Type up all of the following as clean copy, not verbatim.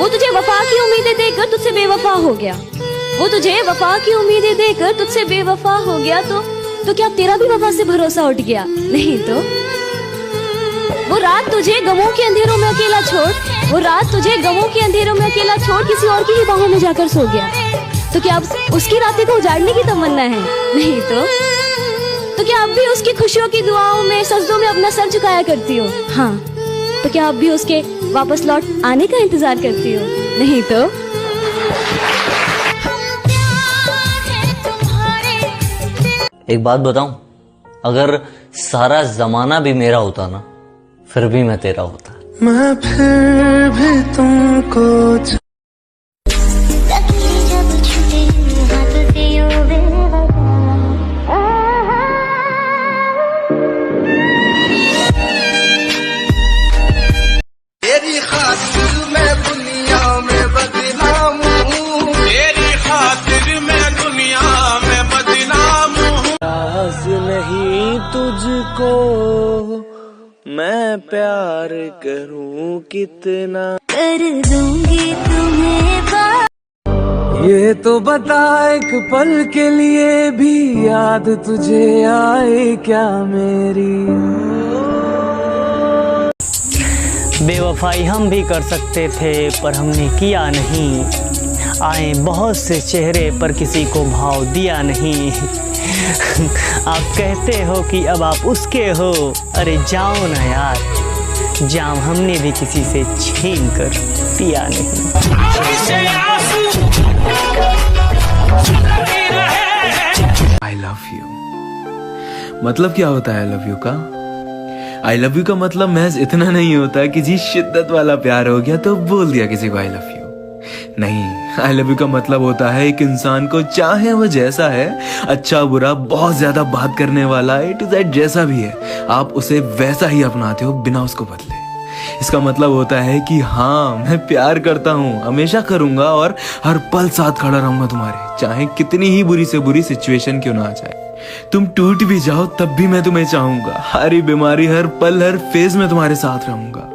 वो तुझे वफा की उम्मीदें देकर तुझसे बेवफा हो गया, वो तुझे वफा की उम्मीदें देकर तुझसे बेवफा हो गया, तो क्या तेरा भी वफा से भरोसा उठ गया? नहीं तो वो रात तुझे गमों के अंधेरों में अकेला छोड़, वो रात तुझे गमों के अंधेरों में अकेला छोड़ किसी और की ही बाहों में जाकर सो गया। तो क्या अब उसकी रातें को उजाड़ने की तमन्ना है? नहीं तो क्या अब भी उसकी खुशियों की दुआओं में, सजदों में अपना सर झुकाया करती हो? हाँ, तो क्या अब भी उसके वापस लौट आने का इंतजार करती हो? नहीं तो एक बात बताऊं, अगर सारा जमाना भी मेरा होता ना, फिर भी मैं तेरा होता। मैं फिर भी तुमको तेरी खातिर मैं दुनिया में बदनाम हूँ, तेरी खातिर मैं दुनिया में बदनाम हूँ। राज नहीं तुझको मैं प्यार करूं कितना, कर दूंगी तुम्हें ये तो बता एक पल के लिए भी याद तुझे आए क्या मेरी। बेवफाई हम भी कर सकते थे पर हमने किया नहीं, आए बहुत से चेहरे पर किसी को भाव दिया नहीं। आप कहते हो कि अब आप उसके हो, अरे जाओ ना यार, जाम हमने भी किसी से छीन कर पिया नहीं। आई लव यू मतलब क्या होता है? आई लव यू का आई लव यू का मतलब महज इतना नहीं होता कि जी शिद्दत वाला प्यार हो गया तो बोल दिया किसी को आई लव यू। नहीं, आई लव यू का मतलब होता है एक इंसान को चाहे वो जैसा है, अच्छा बुरा, बहुत ज्यादा बात करने वाला, A to Z जैसा भी है, आप उसे वैसा ही अपनाते हो बिना उसको बदले। इसका मतलब होता है कि हाँ, मैं प्यार करता हूँ, हमेशा करूंगा और हर पल साथ खड़ा रहूंगा तुम्हारे, चाहे कितनी ही बुरी से बुरी सिचुएशन क्यों ना आ जाए। तुम टूट भी जाओ तब भी मैं तुम्हें चाहूंगा, हर बीमारी, हर पल, हर फेज में तुम्हारे साथ रहूंगा।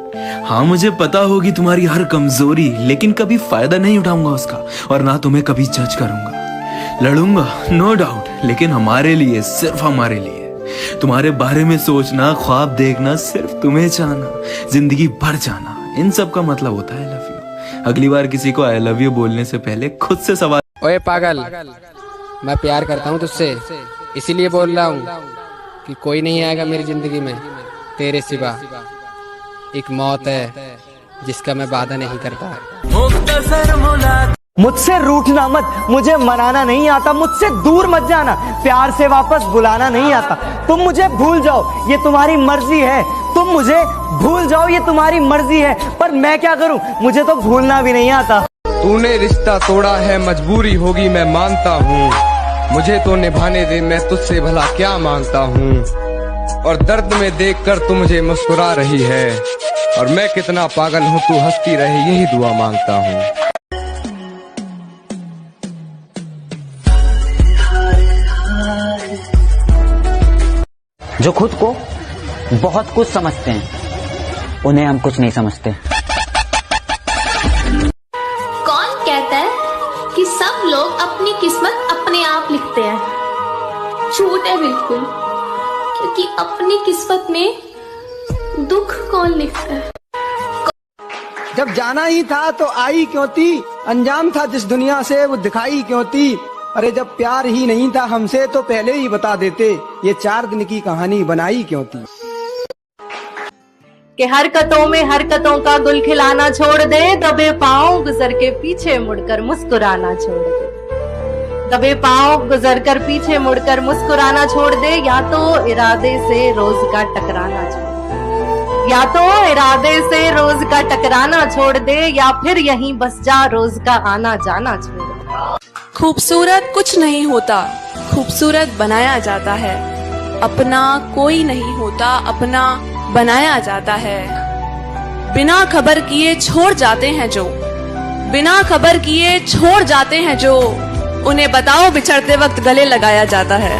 हाँ, मुझे पता होगी तुम्हारी हर कमजोरी, लेकिन कभी फायदा नहीं उठाऊंगा उसका और ना तुम्हें कभी जज करूंगा। लड़ूंगा नो डाउट, लेकिन हमारे लिए, सिर्फ हमारे लिए। तुम्हारे बारे में सोचना, ख्वाब देखना, सिर्फ तुम्हें चाहना, जिंदगी भर जाना, इन सब का मतलब होता है आई लव यू। अगली बार किसी को आई लव यू बोलने से पहले खुद से सवाल। ओए पागल, मैं प्यार करता हूँ तुझसे, इसीलिए बोल रहा हूँ कि कोई नहीं आएगा मेरी जिंदगी में तेरे सिवा। एक मौत है जिसका मैं वादा नहीं करता। मुझसे रूठना मत, मुझे मनाना नहीं आता, मुझसे दूर मत जाना, प्यार से वापस बुलाना नहीं आता। तुम मुझे भूल जाओ, ये तुम्हारी मर्जी है, तुम मुझे भूल जाओ, ये तुम्हारी मर्जी है, पर मैं क्या करूं, मुझे तो भूलना भी नहीं आता। तूने रिश्ता तोड़ा है, मजबूरी होगी मैं मानता हूँ, मुझे तो निभाने दे, मैं तुझसे भला क्या मांगता हूँ। और दर्द में देखकर तू मुझे मुस्कुरा रही है, और मैं कितना पागल हूँ, तू हंसती रहे, यही दुआ मांगता हूँ। जो खुद को बहुत कुछ समझते हैं, उन्हें हम कुछ नहीं समझते। कौन कहता है कि सब लोग अपनी किस्मत अपने आप लिखते हैं? झूठ है बिल्कुल, क्योंकि अपनी किस्मत में दुख कौन लिखता है? जब जाना ही था तो आई क्यों थी, अंजाम था जिस दुनिया से वो दिखाई क्यों थी। अरे जब प्यार ही नहीं था हमसे तो पहले ही बता देते, ये 4 दिन की कहानी बनाई क्यों थी। कि हरकतों में हरकतों का गुल खिलाना छोड़ दे, दबे पाँव गुजर के पीछे मुड़कर मुस्कुराना छोड़ दे। दबे पाँव गुजर कर पीछे मुड़कर मुस्कुराना छोड़ दे, या तो इरादे से रोज का टकराना छोड़ दे, या तो इरादे से रोज का टकराना छोड़ दे, या फिर यहीं बस जा, रोज का आना जाना छोड़ दे। खूबसूरत कुछ नहीं होता, खूबसूरत बनाया जाता है। अपना कोई नहीं होता, अपना बनाया जाता है। बिना खबर किए छोड़ जाते हैं जो, बिना खबर किए छोड़ जाते हैं जो, उन्हें बताओ बिछड़ते वक्त गले लगाया जाता है।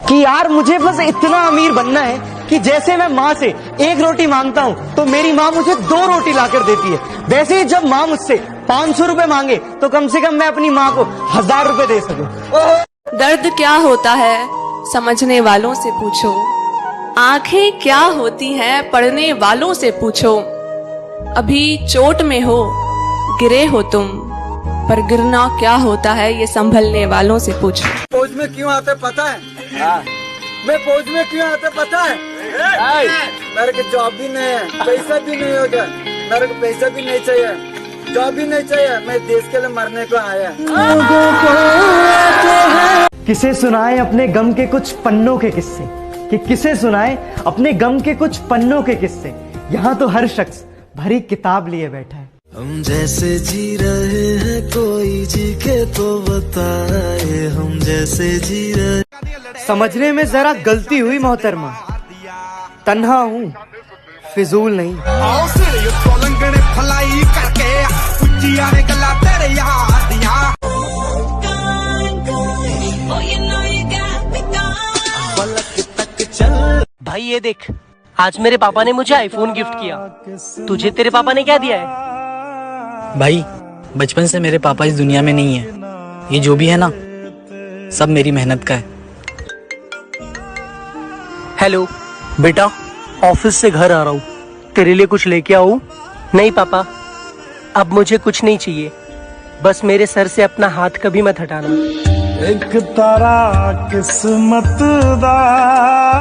कि यार मुझे बस इतना अमीर बनना है कि जैसे मैं माँ से 1 रोटी मांगता हूँ तो मेरी माँ मुझे 2 रोटी लाकर देती है, वैसे ही जब माँ मुझसे 500 रुपए मांगे तो कम से कम मैं अपनी माँ को 1000 रुपए दे सकूं। दर्द क्या होता है समझने वालों से पूछो, आंखें क्या होती हैं पढ़ने वालों से पूछो। अभी चोट में हो, गिरे हो तुम, पर गिरना क्या होता है ये संभलने वालों से पूछो। फौज में क्यों आते पता है? मैं फौज में क्यों आते पता है? मेरे को जॉब भी नहीं है, पैसा भी नहीं होगा, मेरे को पैसा भी नहीं चाहिए, जॉब भी नहीं चाहिए, मैं देश के लिए मरने को आया। किसे सुनाए अपने गम के कुछ पन्नों के किस्से, कि किसे सुनाए अपने गम के कुछ पन्नों के किस्से। यहाँ तो हर शख्स भरी किताब लिए बैठा है। हम जैसे जी रहे हैं कोई जी के तो बताए, हम जैसे जी रहे। समझने में जरा गलती हुई मोहतरमा, तन्हा हूँ फिजूल नहीं। भाई ये देख, आज मेरे पापा ने मुझे आईफोन गिफ्ट किया, तुझे तेरे पापा ने क्या दिया है? भाई बचपन से मेरे पापा इस दुनिया में नहीं है, ये जो भी है ना सब मेरी मेहनत का है। हेलो बेटा, ऑफिस से घर आ रहा हूँ, तेरे लिए कुछ लेके आऊँ? नहीं पापा, अब मुझे कुछ नहीं चाहिए, बस मेरे सर से अपना हाथ कभी मत हटाना। एक तारा किस्मत दा